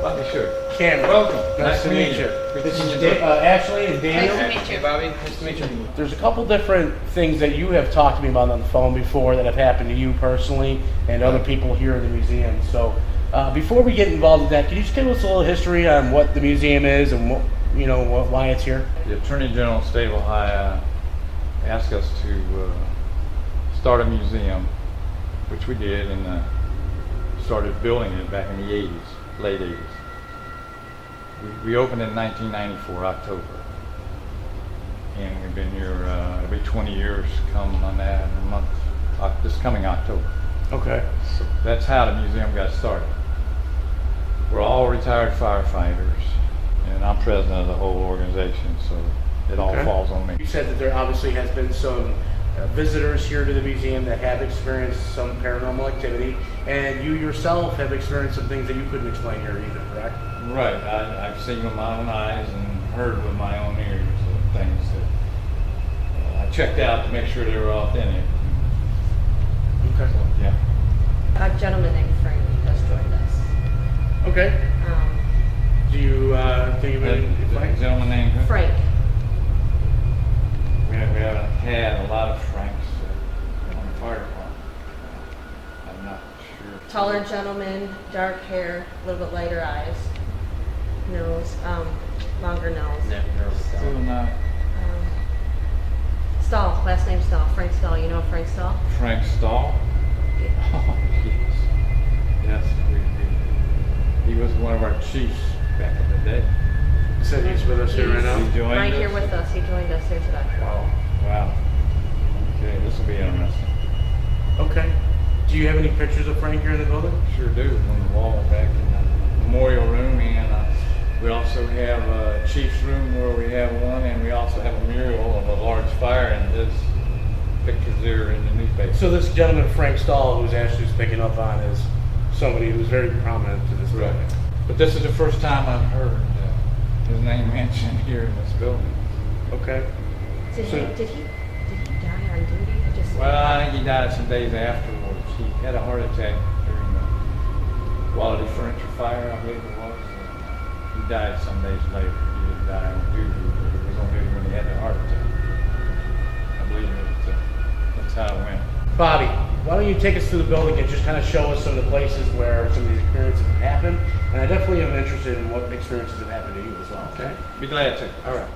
Sure. Cameron. Welcome. Nice to meet you. This is Ashley and Daniel. Nice to meet you. Hey, Bobby. Nice to meet you. There's a couple different things that you have talked to me about on the phone before that have happened to you personally and other people here in the museum. So before we get involved in that, can you just give us a little history on what the museum is and what, why it's here? The Attorney General of the State of Ohio asked us to start a museum, which we did, and started building it back in the 80s, late 80s. We opened in 1994, October. And we've been here, it'll be 20 years come on that month, this coming October. Okay. So that's how the museum got started. We're all retired firefighters, and I'm president of the whole organization, so it all falls on me. You said that there obviously has been some visitors here to the museum that have experienced some paranormal activity, and you yourself have experienced some things that you couldn't explain here either, correct? Right. I've seen with my own eyes and heard with my own ears of things that I checked out to make sure they were authentic. Okay. So, yeah. A gentleman named Frank has joined us. Okay. Do you think of it? A gentleman named who? Frank. We haven't had a lot of Franks on the fire department. I'm not sure. Taller gentleman, dark hair, a little bit lighter eyes, nose, longer nose. Still not. Stahl, last name Stahl, Frank Stahl. You know Frank Stahl? Frank Stahl? Oh, yes. Yes, he was one of our chiefs back in the day. You said he's with us here right now? He joined Right us? here with us. He joined us here today. Wow. Wow. Okay, this will be interesting. Okay. Do you have any pictures of Frank here in the building? Sure do, on the wall back in the memorial room, and we also have a chief's room where we have one, and we also have a mural of a large fire, and his pictures there in the newspaper. So this gentleman, Frank Stahl, who's Ashley's picking up on, is somebody who's very prominent to this building. Right. But this is the first time I've heard his name mentioned here in this building. Okay. Did he die on duty? Well, I think he died some days afterwards. He had a heart attack during the Quality Furniture Fire, I believe it was. And he died some days later. He didn't die on duty, but it was on duty when he had the heart attack. I believe that's how it went. Bobby, why don't you take us through the building and just kind of show us some of the places where some of these experiences have happened? And I definitely am interested in what experiences have happened to you as well. Okay. Be glad to. All right.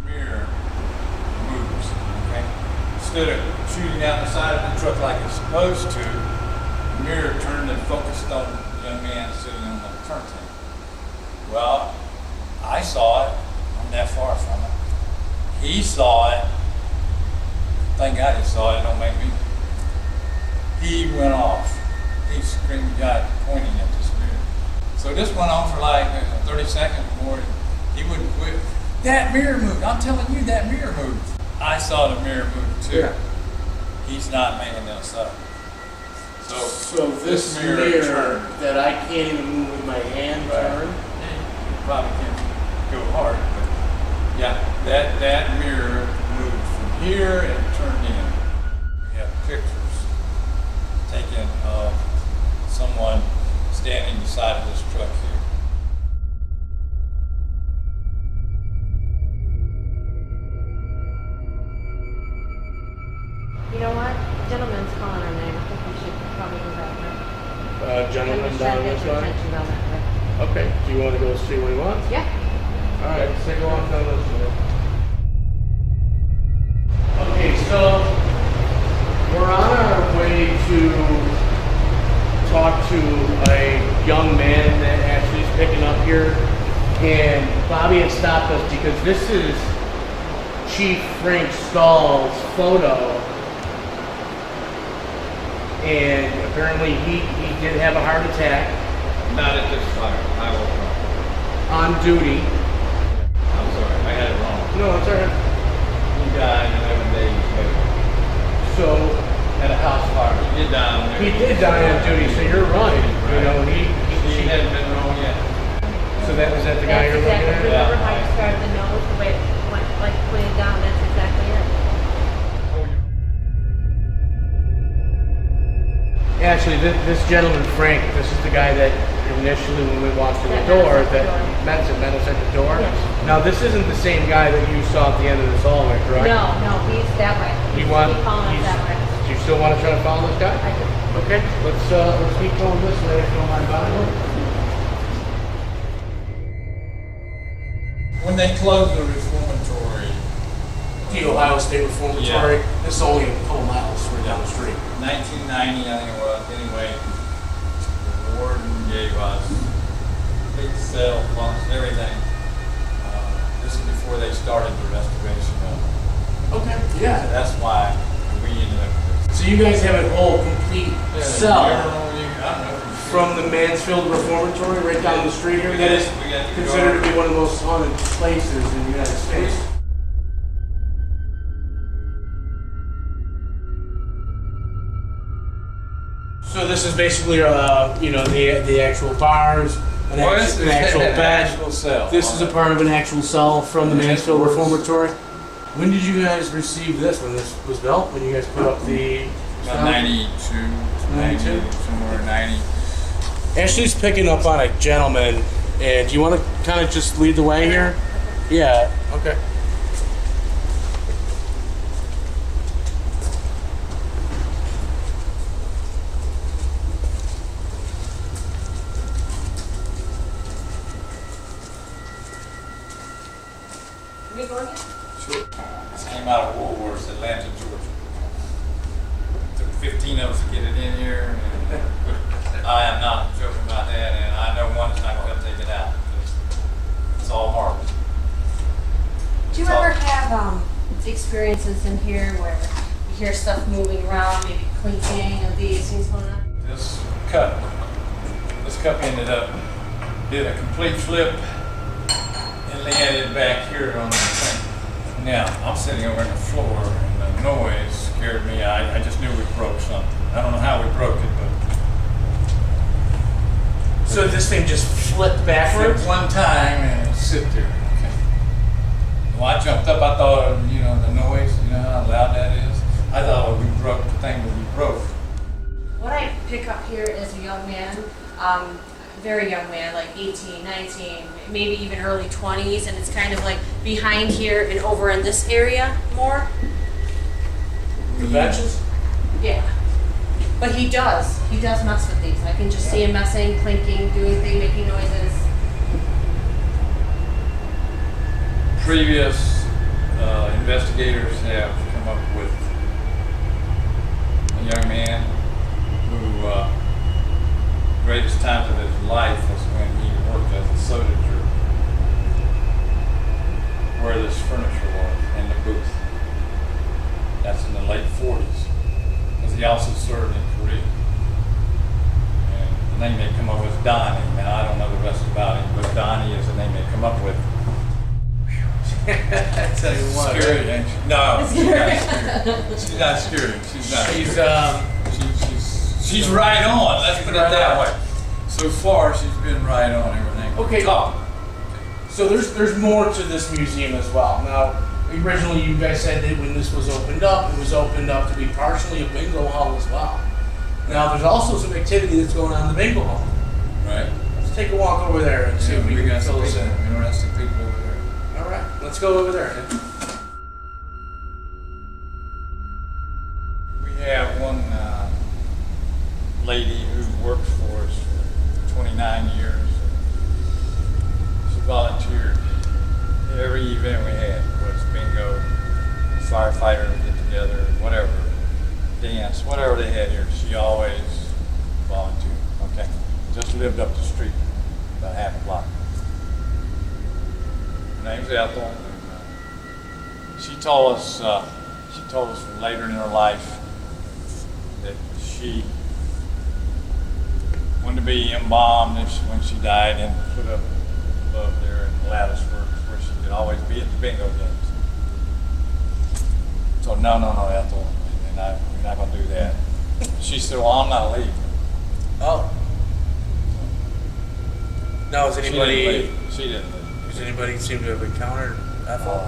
Mirror moves, okay? Instead of shooting down the side of the truck like it's supposed to, the mirror turned and focused on the young man sitting on the turntable. Well, I saw it. I'm that far from it. He saw it. Thank God he saw it. Don't make me. He went off. He screamed, God, pointing at this mirror. So this went on for like 30 seconds more. He wouldn't quit. That mirror moved. I'm telling you, that mirror moved. I saw the mirror move too. Yeah. He's not making this up. So this mirror turned. That I can't even move with my hand turned? You probably can't go hard, but yeah, that mirror moved from here and turned in. We have pictures taken of someone standing beside of this truck here. You know what? Gentleman's calling our name. I think we should probably go that way. Gentleman down this way? Attention down that way. Okay. Do you want to go see what he wants? Yeah. All right. Let's take a walk down this way. Okay, so we're on our way to talk to a young man that Ashley's picking up here, and Bobby had stopped us because this is Chief Frank Stahl's photo, and apparently he did have a heart attack. Not at this fire. I was wrong. On duty. I'm sorry. I had it wrong. No, it's all right. He died 11 days later. So At a house fire. He did die on there. he did die on duty, so you're right. You know, He hadn't been wrong yet. so that was that the guy That's you're looking exactly. at? Remember how you started the nose, the way it went like pointed down? That's exactly it. Actually, this gentleman, Frank, this is the guy that initially, when we walked through the door, that met us at the door. Yes. Now, this isn't the same guy that you saw at the end of this hallway, correct? No, he's that way. You want? Keep following us that way. Do you still want to try to follow this guy? I do. Okay, let's keep going this way if you don't mind following. When they closed the reformatory, The Ohio State Reformatory. Yeah. This is only a couple miles right down the street. 1990, I think it was. Anyway, the warden gave us big cell phones, everything. This is before they started the restoration of it. Okay, So yeah. that's why we ended up with So you guys have a whole complete this. cell I don't know. from the Mansfield Reformatory right down the street here. That is We got the considered to guard. be one of the most haunted places in the United States. So this is basically, the actual bars, an actual bed. actual cell. This is a part of an actual cell from the Mansfield Reformatory. When did you guys receive this? When this was built? When you guys put up the... About 92, 92? somewhere 90. Ashley's picking up on a gentleman, and do you want to kind of just lead the way here? Yeah, okay. Can we go again? Sure. This came out of World War, it's Atlanta, Georgia. Took 15 of us to get it in here, and I am not joking about that, and I know one's not going to take it out. It's all marble. Do you ever have experiences in here where you hear stuff moving around, maybe clinking of these things going on? This cup ended up, did a complete flip, and landed back here on the thing. Now, I'm sitting over on the floor, and the noise scared me. I just knew we broke something. I don't know how we broke it, but So this thing just flipped backwards? flipped one time and it sit there. Okay. Well, I jumped up. I thought, the noise, how loud that is. I thought we broke the thing that we broke. What I pick up here is a young man, very young man, like 18, 19, maybe even early 20s, and it's kind of like behind here and over in this area more. The benches? Yeah. But he does mess with these. I can just see him messing, clinking, doing things, making noises. Previous investigators have come up with a young man who greatest times of his life was when he worked as a sodager, where this furniture was in the booth. That's in the late 40s, because he also served in Korea. And the name they come up with is Donnie. Now I don't know the rest about him, but Donnie is the name they come up with. I tell you what. Scary, ain't she? No, she's not scary. She's not scary. She's not. She's right on. Let's put it that way. So far, she's been right on everything. Okay. Top. So there's more to this museum as well. Now, originally you guys said that when this was opened up, it was opened up to be partially a bingo hall as well. Now, there's also some activity that's going on in the bingo hall. Right. Let's take a walk over there and see if we can got some fill us people, in. interesting people over there. All right, let's go over there. We have one lady who works for us for 29 years. She volunteered every event we had, whether it's bingo, firefighter get together, whatever, dance, whatever they had here. She always volunteered. Okay, just lived up the street, about half a block. Her name's Ethel. And, she told us later in her life that she wanted to be embalmed when she died and put up above there in the lattice work where she could always be at the bingo games. So no, Ethel, we're not going to do that. She said, well, I'm not leaving. Oh. Now, She didn't leave. Does anybody seem to have encountered Ethel?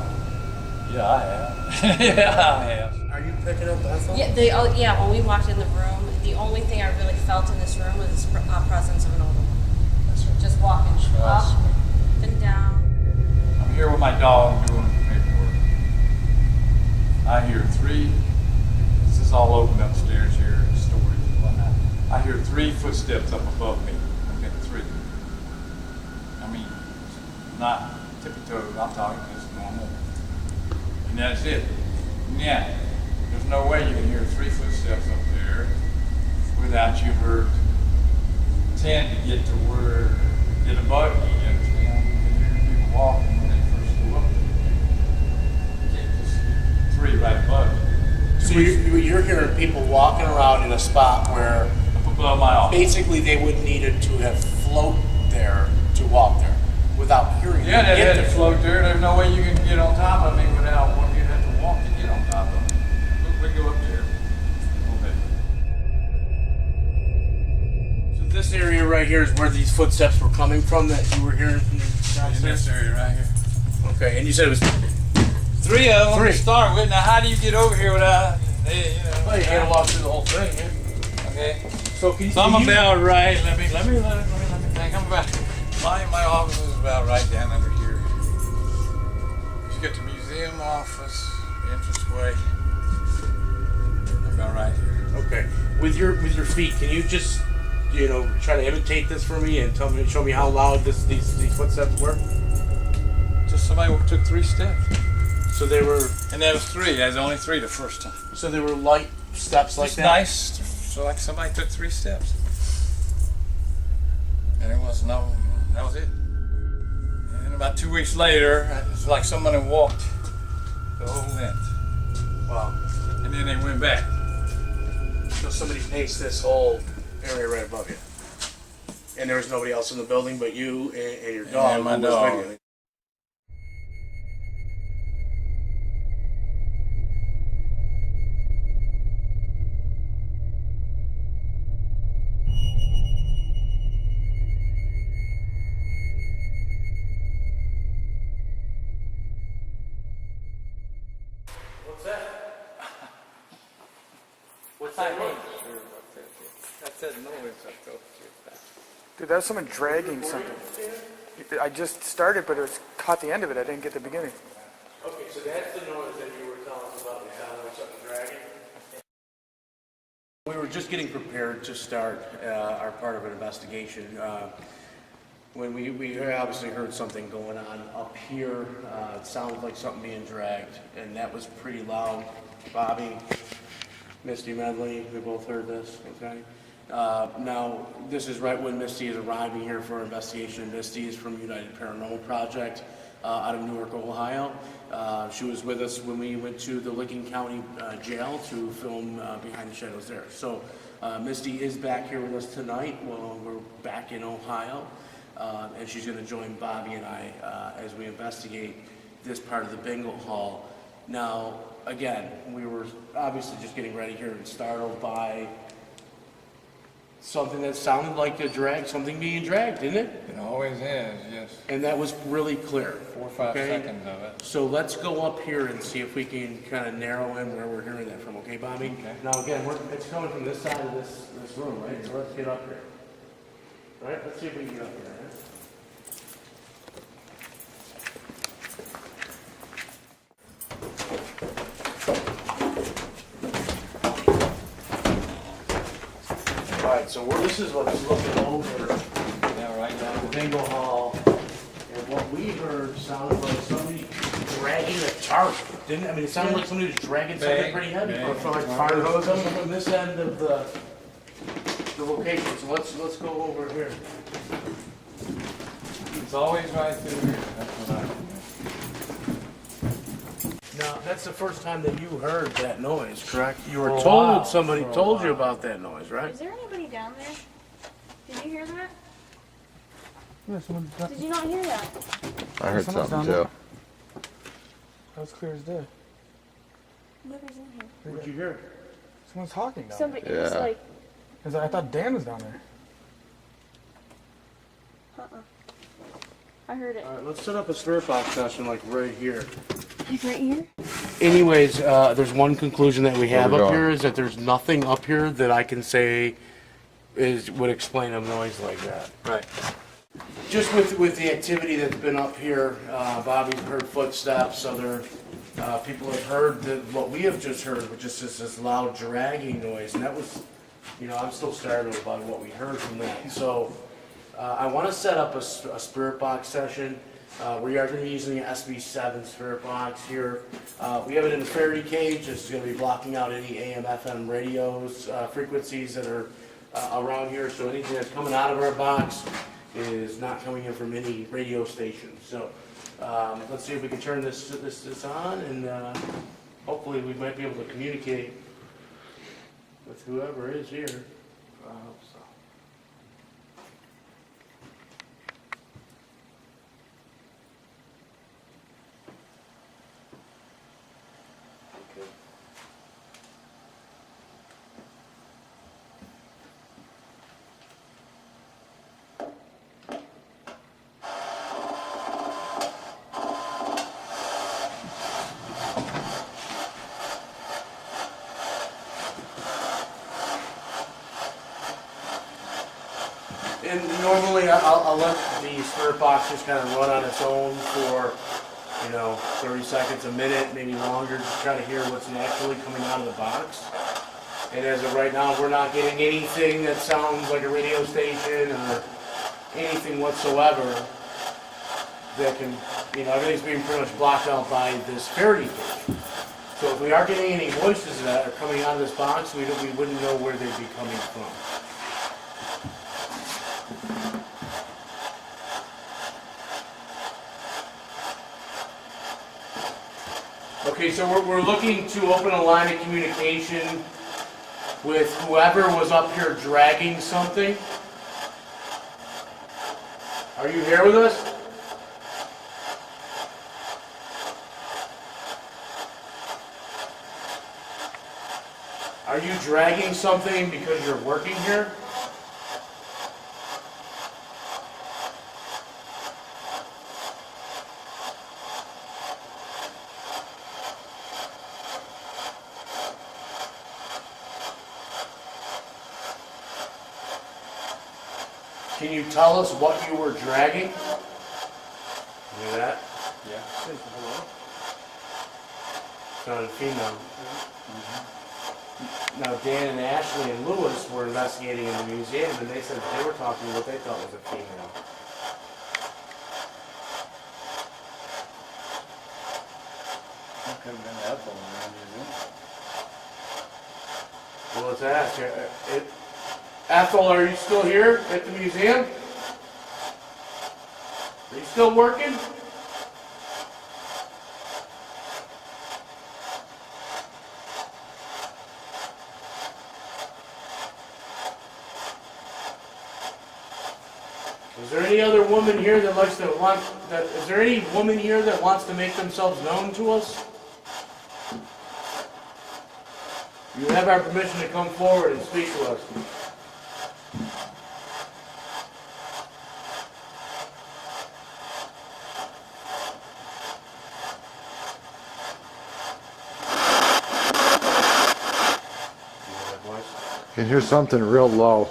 Yeah, I have. Yeah, I have. Are Are you picking up Bethel? Yeah, when we walked in the room, the only thing I really felt in this room was the presence of an older woman. That's right. Just walking up and down. I'm here with my dog doing paperwork. I hear three, this is all open upstairs here, storage and whatnot. I hear 3 footsteps up above me. Okay, 3. I mean, not tippy-toes, I'm talking just normal. And that's it. Yeah, there's no way you can hear 3 footsteps up there without you heard 10 to get to where, get a buggy, you understand? You can hear people walking when they first go up there. You can't just get 3 right above you. So you're hearing people walking around in a spot where Up above my office. basically they would needed to have float there to walk there without hearing Yeah, them they get had to there. float there. There's no way you can get on top of me without one. You'd have to walk to get on top of me. We go up there a little bit. So this area right here is where these footsteps were coming from that you were hearing from In downstairs? this area right here. Okay, and you said it was 3 of them 3. to start with. Now, how do you get over here without, well, you had to walk through the whole thing, yeah. Okay. So can you, So I'm can you- about right. Let me think. I'm about. My office is about right down under here. You get the museum office, the entranceway. About right here. Okay. With your feet, can you just try to imitate this for me and show me how loud these footsteps were? Just somebody who took 3 steps. So they were And that was 3. That was only 3 the first time. they were light steps like Just that. nice. So like somebody took 3 steps. And there was no, that was it. And about 2 weeks later, it was like someone had walked the whole length. Wow. And then they went back. So somebody paced this whole area right above you. And there was nobody else in the building but you and your dog. And my who was dog. with you. What's that? What's that mean? That's that noise I told you about. Dude, that was someone dragging something. I just started, but it was caught the end of it. I didn't get the beginning. Okay, so that's the noise that you were telling us about. It sounded like something dragging. We were just getting prepared to start our part of an investigation. When we obviously heard something going on up here, it sounded like something being dragged, and that was pretty loud. Bobby, Misty Medley, we both heard this, okay? Now, this is right when Misty is arriving here for our investigation. Misty is from United Paranormal Project out of Newark, Ohio. She was with us when we went to the Licking County Jail to film Behind the Shadows there. So Misty is back here with us tonight while we're back in Ohio. And she's going to join Bobby and I as we investigate this part of the bingo hall. Now, again, we were obviously just getting ready here and startled by something that sounded like a drag, something being dragged, didn't it? It always is, yes. And that was really clear. 4 or 5 okay? seconds of it. So let's go up here and see if we can kind of narrow in where we're hearing that from, okay, Bobby? Okay. Now, again, it's coming from this side of this room, right? So let's get up here. All right, let's see if we can get up here. Right? All right, so this is what's looking over Yeah, right the now. bingo hall, and what we heard sounded like somebody dragging a tarp, didn't it? I mean, it sounded like somebody was dragging something Bang, pretty heavy. bang. Or from like fire hose from this end of the location. So let's go over here. It's always right through here. That's what I do. Now, that's the first time that you heard that noise, correct? You were For a told, while. somebody For a told you while. about that noise, right? Is there anybody down there? Did you hear that? Yeah, someone's down. Did you not hear that? I heard Someone's something down too. That was clear as day. Nobody's in here. What'd you hear? Someone's talking down Somebody, it was Yeah. like, there. 'Cause I thought Dan was down there. I heard it. All right, let's set up a spirit box session like right here. Like right here? anyways, there's one conclusion that we have Where we up going? here is that there's nothing up here that I can say would explain a noise like that. Right. Just with the activity that's been up here, Bobby's heard footsteps, other people have heard what we have just heard, which is just this loud dragging noise, and that was, I'm still startled by what we heard from that. So I want to set up a spirit box session. We are going to be using the SB7 spirit box here. We have it in a Faraday cage. This is going to be blocking out any AM, FM radios, frequencies that are around here. So anything that's coming out of our box is not coming in from any radio station. So let's see if we can turn this on, and hopefully we might be able to communicate with whoever is here. I hope so. Okay. And normally I'll let the spirit box just kind of run on its own for, 30 seconds, a minute, maybe longer, just try to hear what's naturally coming out of the box. And as of right now, we're not getting anything that sounds like a radio station or anything whatsoever that can, everything's being pretty much blocked out by this Faraday cage. So if we are getting any voices that are coming out of this box, we wouldn't know where they'd be coming from. Okay, so we're looking to open a line of communication with whoever was up here dragging something. Are you here with us? Are you dragging something because you're working here? Can you tell us what you were dragging? Hear that? Yeah. Sounded female. Now Dan and Ashley and Lewis were investigating in the museum, and they said they were talking what they thought was a female. That could have been Ethel around here, Well, let's ask. Ethel, are you still here at the museum? Are you still working? Is there any other woman here that is there any woman here that wants to make themselves known to us? You have our permission to come forward and speak to us. Can hear something real low.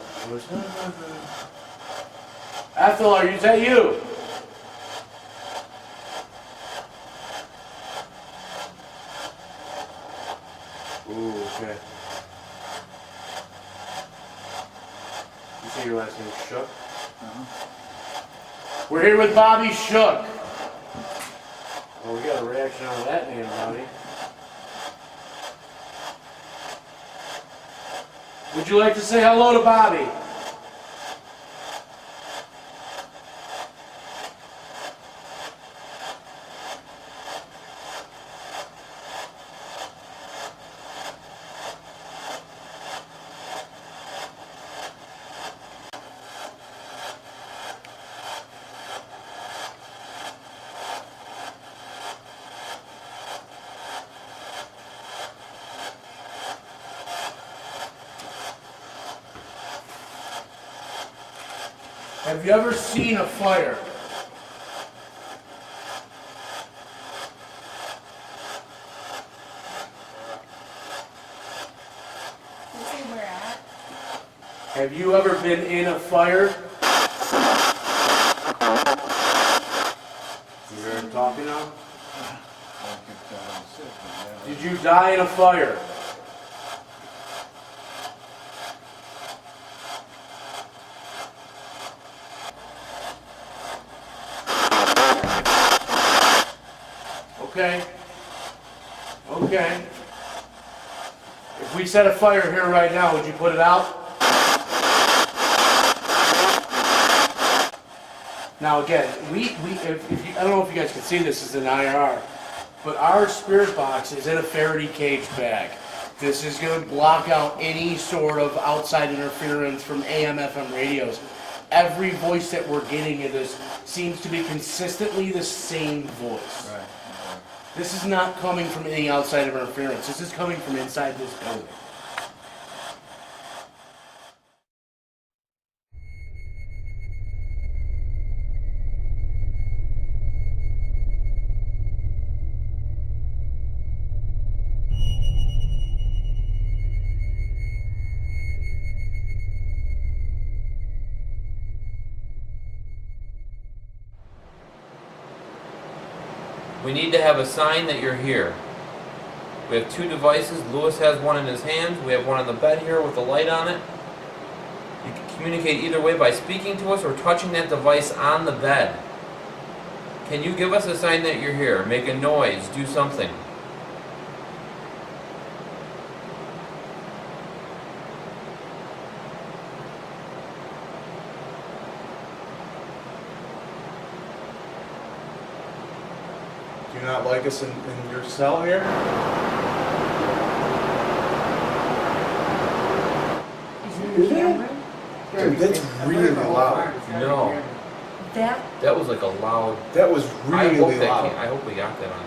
Ethel, is that you? Ooh, okay. You say your last name Shook? We're here with Bobby Shook. Well, we got a reaction on that name, Bobby. Would you like to say hello to Bobby? Have you ever seen a fire? me where at. Have you ever been in a fire? You hear him talking now? Did you die in a fire? Okay. Okay. If we set a fire here right now, would you put it out? Now again, if you, I don't know if you guys can see this as an IR, but our spirit box is in a Faraday cage bag. This is going to block out any sort of outside interference from AM, FM radios. Every voice that we're getting in this seems to be consistently the same voice. Right. This is not coming from any outside of interference. This is coming from inside this building. We need to have a sign that you're here. We have 2 devices. Lewis has one in his hands. We have one on the bed here with a light on it. You can communicate either way by speaking to us or touching that device on the bed. Can you give us a sign that you're here? Make a noise. Do something. Do you not like us in your cell here? Dude, that's really loud. No. That was like a loud... That was I really hope loud. I hope we got that on.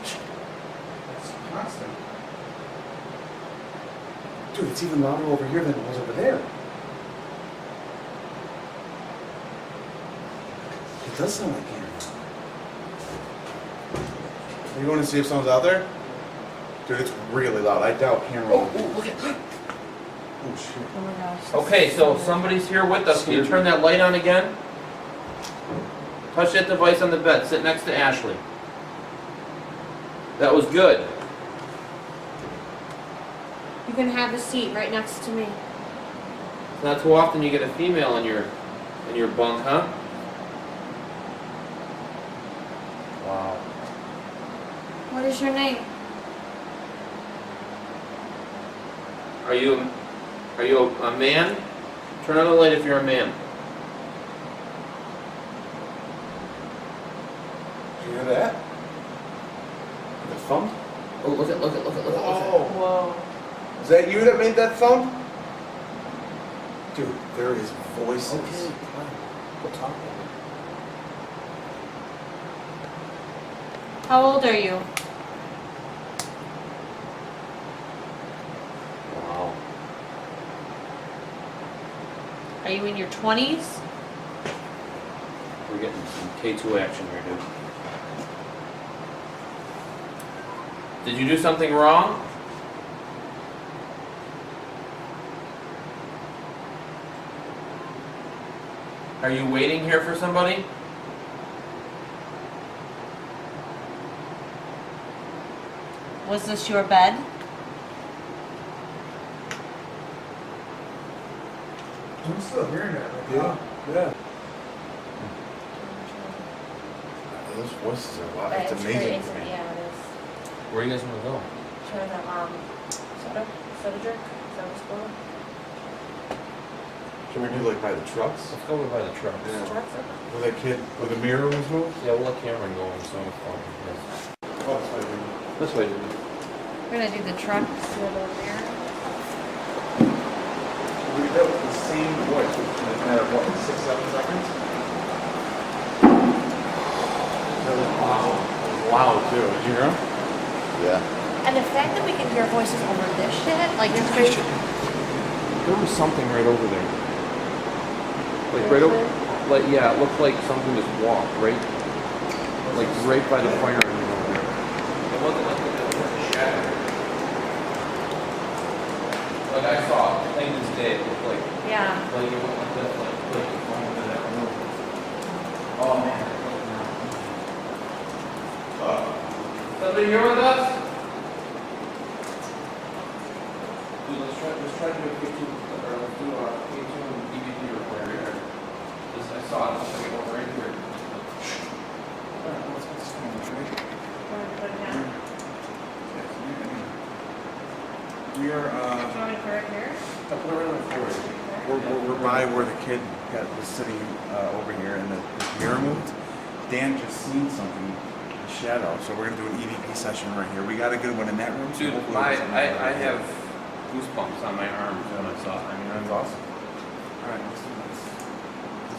It's constant. Dude, it's even louder over here than it was over there. It does sound like camera. Are you going to see if someone's out there? Dude, it's really loud. I doubt camera. Oh, look at... Oh, shit. Oh my gosh. Okay, so if somebody's here with us. Can you turn that light on again? Touch that device on the bed. Sit next to Ashley. That was good. You can have a seat right next to me. It's not too often you get a female in your bunk, huh? Wow. What is your name? Are you a man? Turn on the light if you're a man. Did you hear that? The thump? Oh, look at. Oh. Whoa. Is that you that made that thump? Dude, there is voices. Okay. We'll talk. How old are you? Wow. Are you in your 20s? We're getting some K2 action here, dude. Did you do something wrong? Are you waiting here for somebody? Was this your bed? I'm still hearing that. Yeah. Yeah. Those voices are loud. It's amazing to me. Yeah, it is. Where are you guys gonna go? Try the soda drink. Is that what's going on? Can we do like by the trucks? Let's go over by the truck. Yeah. Trucks open? Where that kid, where the mirror was moved? Yeah, we'll let Cameron go and so on. Oh, that's right. This way, dude. We're gonna do the trucks. The little mirror. We did that with the same voice, which in a matter of what, 6-7 seconds? That was loud. It was loud too. Did you hear him? Yeah. And the fact that we can hear voices over this shit, like it's crazy. There was something right over there. Like right over, like yeah, it looked like something just walked right by the fire engine over there. It wasn't like it was a shadow. Like I saw, plain as day, it looked like, Yeah. like it went like this, like going into that room. Oh man. Somebody here with us? Dude, let's try to do a K2, or let's do a K2 and DVD recorder here. This, I saw it, it's like over right here. Wanna put it down? We are, Do you want me to put it here? we're by where the kid was sitting over here and the mirror moved. Dan just seen something, a shadow, so we're gonna do an EVP session right here. We got a good one in that room. so Dude, hopefully I there's something right have here. goosebumps on my arms when I saw it. I mean, That's awesome. All right, let's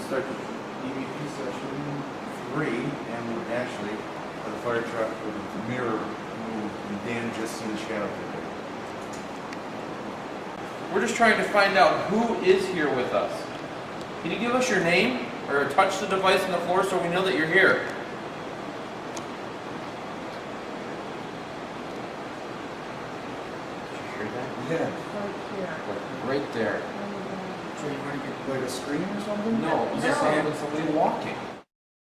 start the EVP session 3, and we're actually at the fire truck with the mirror moved, and Dan just seen the shadow there. We're just trying to find out who is here with us. Can you give us your name or touch the device on the floor so we know that you're here? Did you hear that? Yeah. Right there. So you want to get like a screen or something? No, it's just somebody walking.